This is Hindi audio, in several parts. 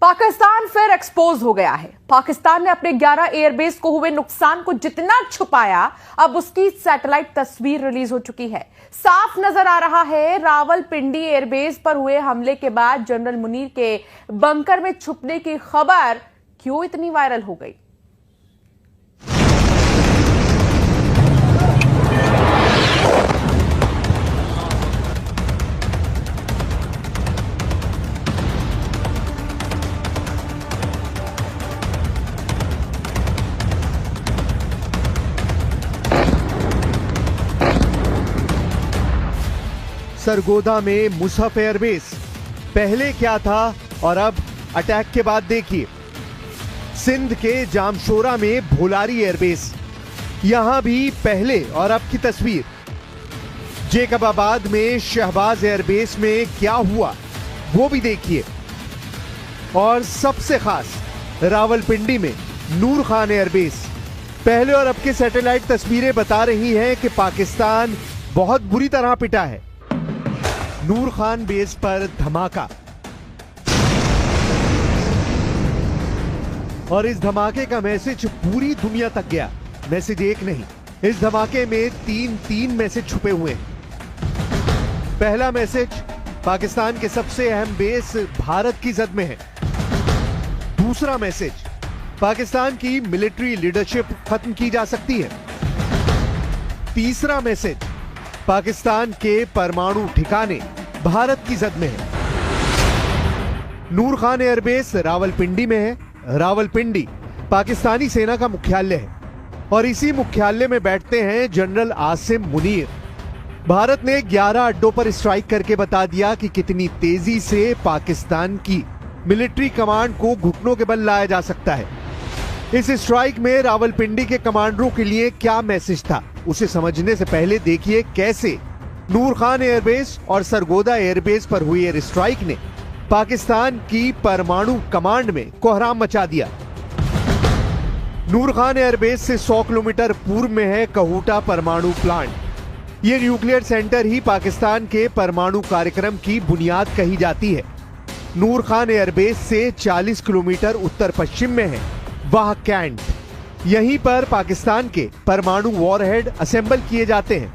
पाकिस्तान फिर एक्सपोज हो गया है। पाकिस्तान ने अपने 11 एयरबेस को हुए नुकसान को जितना छुपाया, अब उसकी सैटेलाइट तस्वीर रिलीज हो चुकी है। साफ नजर आ रहा है रावलपिंडी एयरबेस पर हुए हमले के बाद जनरल मुनीर के बंकर में छुपने की खबर क्यों इतनी वायरल हो गई। सरगोदा में मुसहफ एयरबेस पहले क्या था और अब अटैक के बाद देखिए। सिंध के जामशोरा में भोलारी एयरबेस, यहां भी पहले और अब की तस्वीर। जेकबाबाद में शहबाज एयरबेस में क्या हुआ वो भी देखिए। और सबसे खास रावलपिंडी में नूर खान एयरबेस, पहले और अब की सैटेलाइट तस्वीरें बता रही हैं कि पाकिस्तान बहुत बुरी तरह पिटा है। नूर खान बेस पर धमाका, और इस धमाके का मैसेज पूरी दुनिया तक गया। मैसेज एक नहीं, इस धमाके में तीन मैसेज छुपे हुए हैं। पहला मैसेज, पाकिस्तान के सबसे अहम बेस भारत की जद में है। दूसरा मैसेज, पाकिस्तान की मिलिट्री लीडरशिप खत्म की जा सकती है। तीसरा मैसेज, पाकिस्तान के परमाणु ठिकाने भारत की जद में है। नूर खान एयरबेस रावलपिंडी में है। रावलपिंडी पाकिस्तानी सेना का मुख्यालय है और इसी मुख्यालय में बैठते हैं जनरल आसिम मुनीर। भारत ने 11 अड्डों पर स्ट्राइक करके बता दिया कि कितनी तेजी से पाकिस्तान की मिलिट्री कमांड को घुटनों के बल लाया जा सकता है। इस स्ट्राइक में रावलपिंडी के कमांडरों के लिए क्या मैसेज था, उसे समझने से पहले देखिए कैसे नूर खान एयरबेस और सरगोदा एयरबेस पर हुई एयर स्ट्राइक ने पाकिस्तान की परमाणु कमांड में कोहराम मचा दिया। नूर खान एयरबेस से 100 किलोमीटर पूर्व में है कहूटा परमाणु प्लांट। यह न्यूक्लियर सेंटर ही पाकिस्तान के परमाणु कार्यक्रम की बुनियाद कही जाती है। नूर खान एयरबेस से 40 किलोमीटर उत्तर पश्चिम में है वाह कैंट। यहीं पर पाकिस्तान के परमाणु वॉरहेड असेंबल किए जाते हैं।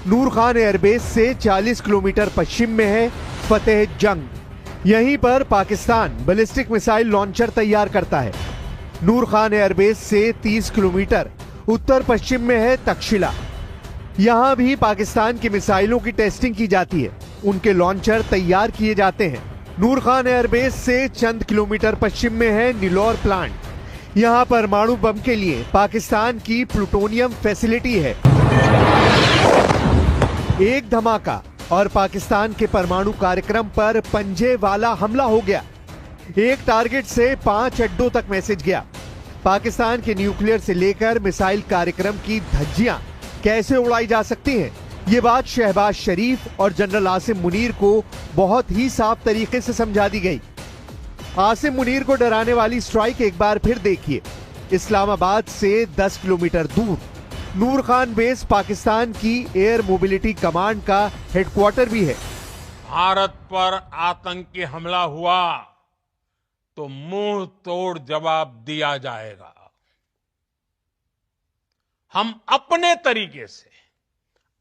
नूर खान एयरबेस से 40 किलोमीटर पश्चिम में है फतेह जंग। यहीं पर पाकिस्तान बैलिस्टिक मिसाइल लॉन्चर तैयार करता है। नूर खान एयरबेस से 30 किलोमीटर उत्तर पश्चिम में है तक्षशिला। यहां भी पाकिस्तान की मिसाइलों की टेस्टिंग की जाती है, उनके लॉन्चर तैयार किए जाते हैं। नूर खान एयरबेस से चंद किलोमीटर पश्चिम में है नीलौर प्लांट। यहां परमाणु बम के लिए पाकिस्तान की प्लूटोनियम फैसिलिटी है। एक धमाका और पाकिस्तान के परमाणु कार्यक्रम पर पंजे वाला हमला हो गया। एक टारगेट से 5 अड्डों तक मैसेज गया। पाकिस्तान के न्यूक्लियर से लेकर मिसाइल कार्यक्रम की धज्जियां कैसे उड़ाई जा सकती हैं, ये बात शहबाज शरीफ और जनरल आसिम मुनीर को बहुत ही साफ तरीके से समझा दी गई। आसिम मुनीर को डराने वाली स्ट्राइक एक बार फिर देखिए। इस्लामाबाद से 10 किलोमीटर दूर नूर खान बेस पाकिस्तान की एयर मोबिलिटी कमांड का हेडक्वार्टर भी है। भारत पर आतंकी हमला हुआ तो मुंह तोड़ जवाब दिया जाएगा। हम अपने तरीके से,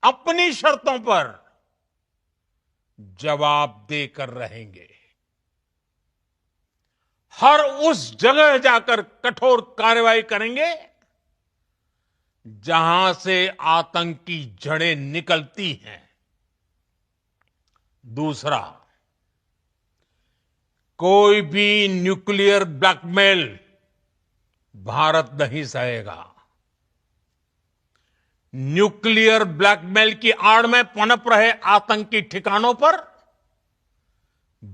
अपनी शर्तों पर जवाब देकर रहेंगे। हर उस जगह जाकर कठोर कार्रवाई करेंगे जहां से आतंकी जड़ें निकलती हैं। दूसरा, कोई भी न्यूक्लियर ब्लैकमेल भारत नहीं सहेगा। न्यूक्लियर ब्लैकमेल की आड़ में पनप रहे आतंकी ठिकानों पर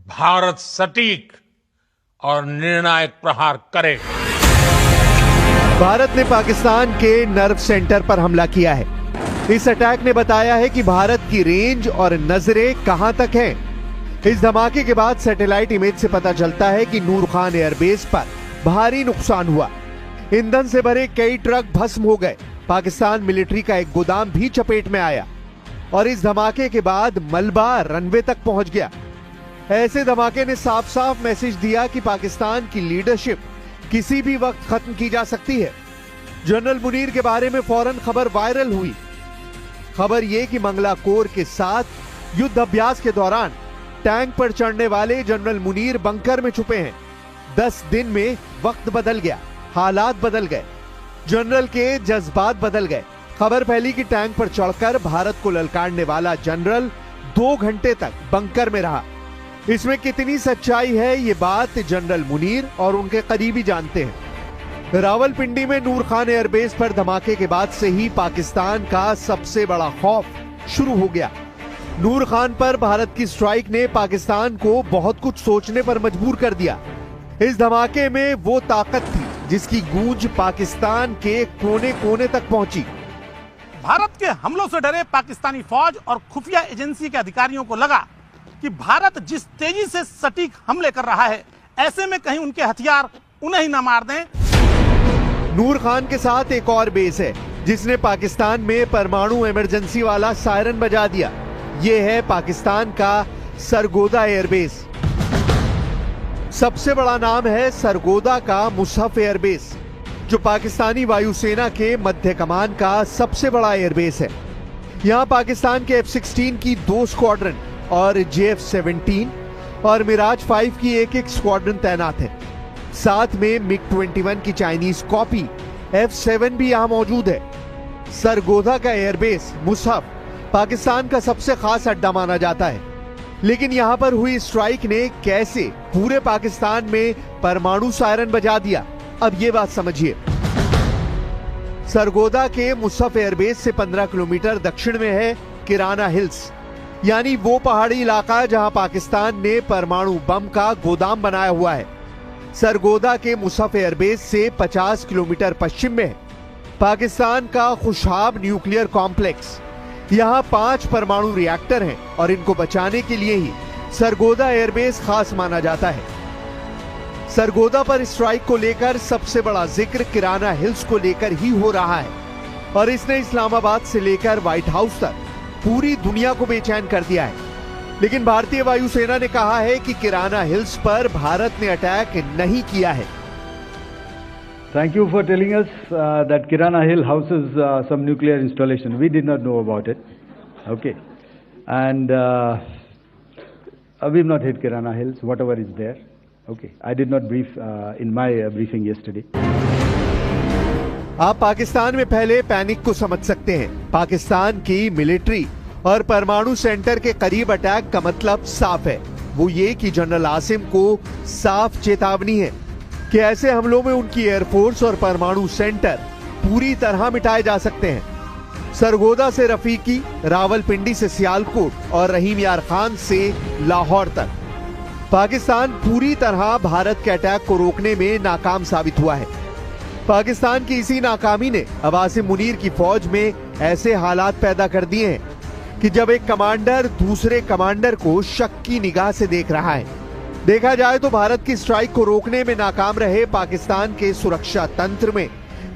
भारत सटीक और निर्णायक प्रहार करेगा। भारत ने पाकिस्तान के नर्व सेंटर पर हमला किया है। इस अटैक ने बताया है कि भारत की रेंज और नजरें कहां तक हैं। इस धमाके के बाद सैटेलाइट इमेज से पता चलता है कि नूर खान एयरबेस पर भारी नुकसान हुआ। ईंधन से भरे कई ट्रक भस्म हो गए। पाकिस्तान मिलिट्री का एक गोदाम भी चपेट में आया और इस धमाके के बाद मलबा रनवे तक पहुंच गया। ऐसे धमाके ने साफ साफ मैसेज दिया कि पाकिस्तान की लीडरशिप किसी भी वक्त खत्म की जा सकती है। जनरल मुनीर के बारे में फौरन खबर वायरल हुई। खबर यह कि मंगला कोर के साथ युद्ध अभ्यास के दौरान टैंक पर चढ़ने वाले जनरल मुनीर बंकर में छुपे हैं। 10 दिन में वक्त बदल गया, हालात बदल गए, जनरल के जज्बात बदल गए। खबर फैली कि टैंक पर चढ़कर भारत को ललकारने वाला जनरल 2 घंटे तक बंकर में रहा। इसमें कितनी सच्चाई है ये बात जनरल मुनीर और उनके करीबी जानते हैं। रावलपिंडी में नूर खान एयरबेस पर धमाके के बाद से ही पाकिस्तान का सबसे बड़ा खौफ शुरू हो गया। नूर खान पर भारत की स्ट्राइक ने पाकिस्तान को बहुत कुछ सोचने पर मजबूर कर दिया। इस धमाके में वो ताकत थी जिसकी गूंज पाकिस्तान के कोने कोने तक पहुंची। भारत के हमलों से डरे पाकिस्तानी फौज और खुफिया एजेंसी के अधिकारियों को लगा कि भारत जिस तेजी से सटीक हमले कर रहा है, ऐसे में कहीं उनके हथियार उन्हें ही न मार दें। नूर खान के साथ एक और बेस है जिसने पाकिस्तान में परमाणु इमरजेंसी वाला सायरन बजा दिया। यह है पाकिस्तान का सरगोदा एयरबेस। सबसे बड़ा नाम है सरगोदा का मुसहफ एयरबेस, जो पाकिस्तानी वायुसेना के मध्य कमान का सबसे बड़ा एयरबेस है। यहां पाकिस्तान के F-16 की 2 स्क्वाड्रन और JF-17 और मिराज 5 की एक स्क्वाड्रन तैनात है। साथ में MiG-21 की चाइनीज कॉपी F-7 भी यहां मौजूद है। सरगोदा का एयरबेस मुसहफ पाकिस्तान का सबसे खास अड्डा माना जाता है। लेकिन यहां पर हुई स्ट्राइक ने कैसे पूरे पाकिस्तान में परमाणु सायरन बजा दिया, अब ये बात समझिए। सरगोदा के मुसहफ एयरबेस से 15 किलोमीटर दक्षिण में है किराना हिल्स, यानी वो पहाड़ी इलाका जहां पाकिस्तान ने परमाणु बम का गोदाम बनाया हुआ है। सरगोदा के मुसहफ एयरबेस से 50 किलोमीटर पश्चिम में है पाकिस्तान का खुशाब न्यूक्लियर कॉम्प्लेक्स। यहां 5 परमाणु रिएक्टर हैं और इनको बचाने के लिए ही सरगोदा एयरबेस खास माना जाता है। सरगोदा पर स्ट्राइक को लेकर सबसे बड़ा जिक्र किराना हिल्स को लेकर ही हो रहा है और इसने इस्लामाबाद से लेकर व्हाइट हाउस तक पूरी दुनिया को बेचैन कर दिया है। लेकिन भारतीय वायुसेना ने कहा है कि किराना हिल्स पर भारत ने अटैक नहीं किया है। Thank you for telling us that Kirana Hill houses some nuclear installation. We did not know about it. Okay. And we've not hit Kirana Hills, whatever is there. Okay. I did not brief in my briefing yesterday. आप पाकिस्तान में फैले पैनिक को समझ सकते हैं। पाकिस्तान की मिलिट्री और परमाणु सेंटर के करीब अटैक का मतलब साफ है। वो ये कि जनरल आसिम को साफ चेतावनी है कि ऐसे हमलों में उनकी एयरफोर्स और परमाणु सेंटर पूरी तरह मिटाए जा सकते हैं। सरगोदा से रफीकी, रावलपिंडी से सियालकोट और रहीम यार खान से लाहौर तक पाकिस्तान पूरी तरह भारत के अटैक को रोकने में नाकाम साबित हुआ है। पाकिस्तान की इसी नाकामी ने अब आसिम मुनीर की फौज में ऐसे हालात पैदा कर दिए हैं कि जब एक कमांडर दूसरे कमांडर को शक की निगाह से देख रहा है। देखा जाए तो भारत की स्ट्राइक को रोकने में नाकाम रहे पाकिस्तान के सुरक्षा तंत्र में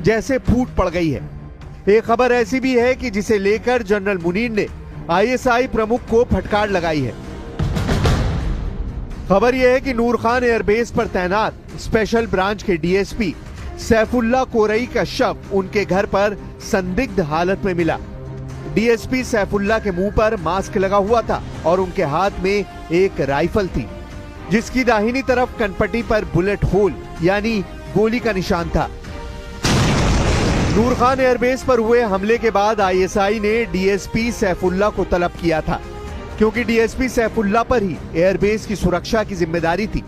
जैसे फूट पड़ गई है। एक खबर ऐसी भी है कि जिसे लेकर जनरल मुनीर ने ISI प्रमुख को फटकार लगाई है। खबर यह है कि नूर खान एयरबेस पर तैनात स्पेशल ब्रांच के DSP सैफुल्ला कोरई का शव उनके घर पर संदिग्ध हालत में मिला। DSP सैफुल्ला के मुंह पर मास्क लगा हुआ था और उनके हाथ में एक राइफल थी जिसकी दाहिनी तरफ कनपट्टी पर बुलेट होल यानी गोली का निशान था। नूर खान एयरबेस पर हुए हमले के बाद ISI ने DSP सैफुल्ला को तलब किया था, क्योंकि DSP सैफुल्ला पर ही एयरबेस की सुरक्षा की जिम्मेदारी थी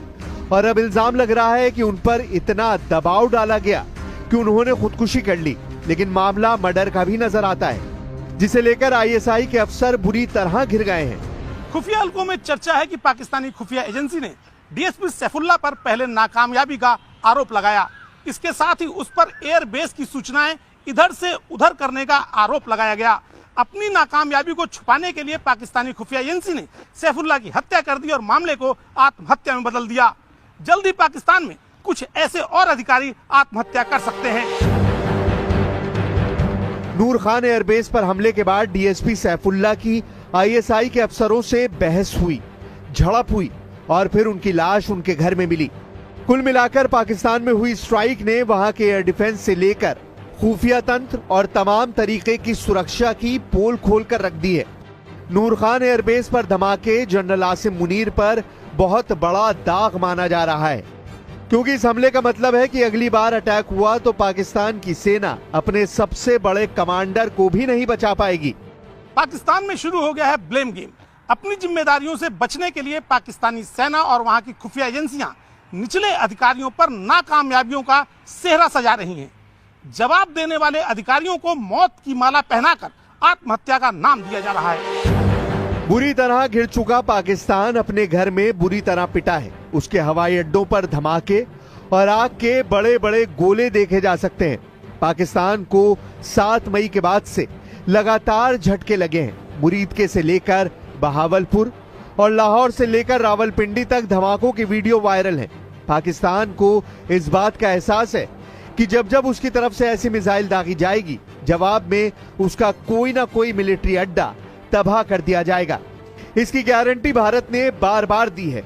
और अब इल्जाम लग रहा है कि उन पर इतना दबाव डाला गया कि उन्होंने खुदकुशी कर ली। लेकिन मामला मर्डर का भी नजर आता है, जिसे लेकर ISI के अफसर बुरी तरह घिर गए हैं। खुफिया हलकों में चर्चा है कि पाकिस्तानी खुफिया एजेंसी ने DSP सैफुल्ला पर पहले नाकामयाबी का आरोप लगाया। इसके साथ ही उस पर एयरबेस की सूचनाएं इधर से उधर करने का आरोप लगाया गया। अपनी नाकामयाबी को छुपाने के लिए पाकिस्तानी खुफिया एजेंसी ने सैफुल्ला की हत्या कर दी और मामले को आत्महत्या में बदल दिया। जल्द ही पाकिस्तान में कुछ ऐसे और अधिकारी आत्महत्या कर सकते हैं। नूर खान एयरबेस पर हमले के बाद DSP सैफुल्ला की ISI के अफसरों से बहस हुई, झड़प हुई और फिर उनकी लाश उनके घर में मिली। कुल मिलाकर पाकिस्तान में हुई स्ट्राइक ने वहां के एयर डिफेंस से लेकर खुफिया तंत्र और तमाम तरीके की सुरक्षा की पोल खोलकर रख दी है। नूर खान एयरबेस पर धमाके जनरल आसिम मुनीर पर बहुत बड़ा दाग माना जा रहा है, क्योंकि इस हमले का मतलब है कि अगली बार अटैक हुआ तो पाकिस्तान की सेना अपने सबसे बड़े कमांडर को भी नहीं बचा पाएगी। पाकिस्तान में शुरू हो गया है ब्लेम गेम। अपनी जिम्मेदारियों से बचने के लिए पाकिस्तानी सेना और वहां की खुफिया एजेंसियां निचले अधिकारियों पर नाकामयाबियों का सेहरा सजा रही हैं। जवाब देने वाले अधिकारियों को मौत की माला पहनाकर आत्महत्या का नाम दिया जा रहा है। बुरी तरह घिर चुका पाकिस्तान अपने घर में बुरी तरह पिटा है। उसके हवाई अड्डों पर धमाके और आग के बड़े बड़े गोले देखे जा सकते हैं। पाकिस्तान को 7 मई के बाद से लगातार झटके लगे हैं। मुरीदके से लेकर बहावलपुर और लाहौर से लेकर रावलपिंडी तक धमाकों की वीडियो वायरल है। पाकिस्तान को इस बात का एहसास है कि जब जब उसकी तरफ से ऐसी मिसाइल दागी जाएगी, जवाब में उसका कोई ना कोई मिलिट्री अड्डा तबाह कर दिया जाएगा। इसकी गारंटी भारत ने बार बार दी है।